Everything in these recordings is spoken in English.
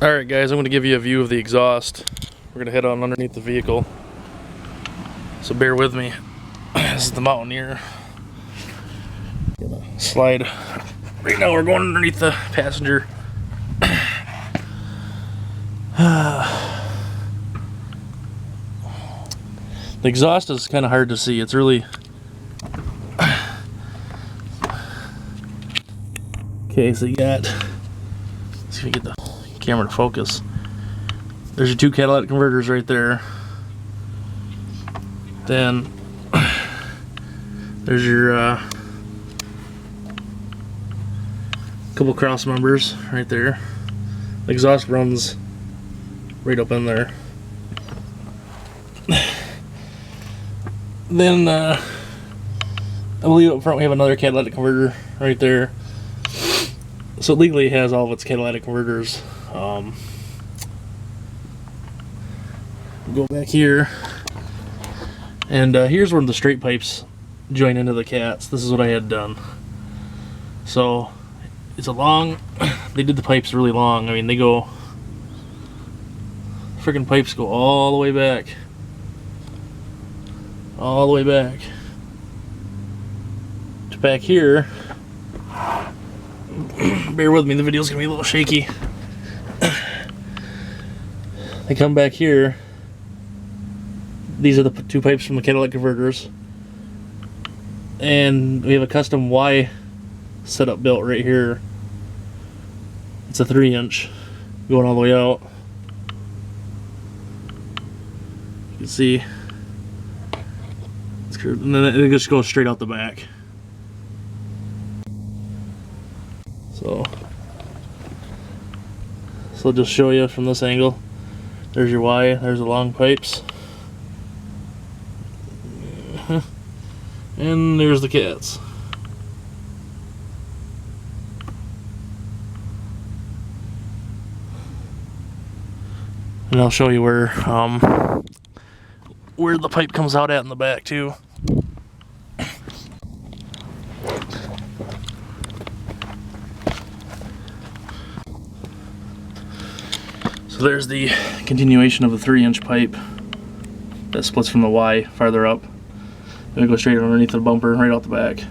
Alright guys, I'm going to give you a view of the exhaust. We're going to head on underneath the vehicle. So bear with me. This is the Mountaineer. Gonna slide. Right now we're going underneath the passenger. The exhaust is kind of hard to see. It's really... Okay, so you got... Let's see if we get the camera to focus. There's your two catalytic converters right there. Then there's your couple cross members right there. The exhaust runs right up in there. Then I believe up front we have another catalytic converter right there. So it legally has all of its catalytic converters. Go back here, and here's where the straight pipes join into the cats. This is what I had done. So it's a long, they did the pipes really long. I mean, they go, freaking pipes go all the way back. All the way back. To back here. Bear with me, the video's gonna be a little shaky. They come back here. These are the two pipes from the catalytic converters. And we have a custom Y setup built right here. It's a 3-inch going all the way out. You can see. And then it just goes straight out the back. So I'll just show you from this angle. There's your Y, there's the long pipes. And there's the cats. And I'll show you where the pipe comes out at in the back too. So there's the continuation of the 3-inch pipe that splits from the Y farther up. Then we go straight underneath the bumper, right out the back.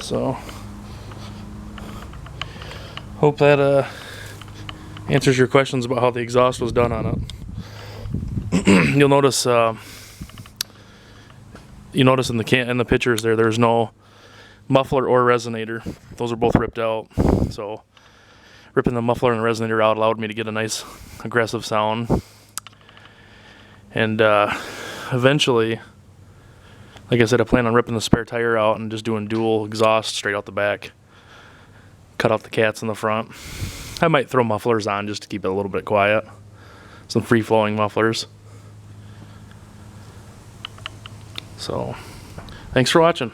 So, hope that answers your questions about how the exhaust was done on it. You'll notice, in the pictures there's no muffler or resonator. Those are both ripped out. So ripping the muffler and the resonator out allowed me to get a nice aggressive sound. And eventually, like I said, I plan on ripping the spare tire out and just doing dual exhaust straight out the back. Cut out the cats in the front. I might throw mufflers on just to keep it a little bit quiet. Some free-flowing mufflers. So, thanks for watching.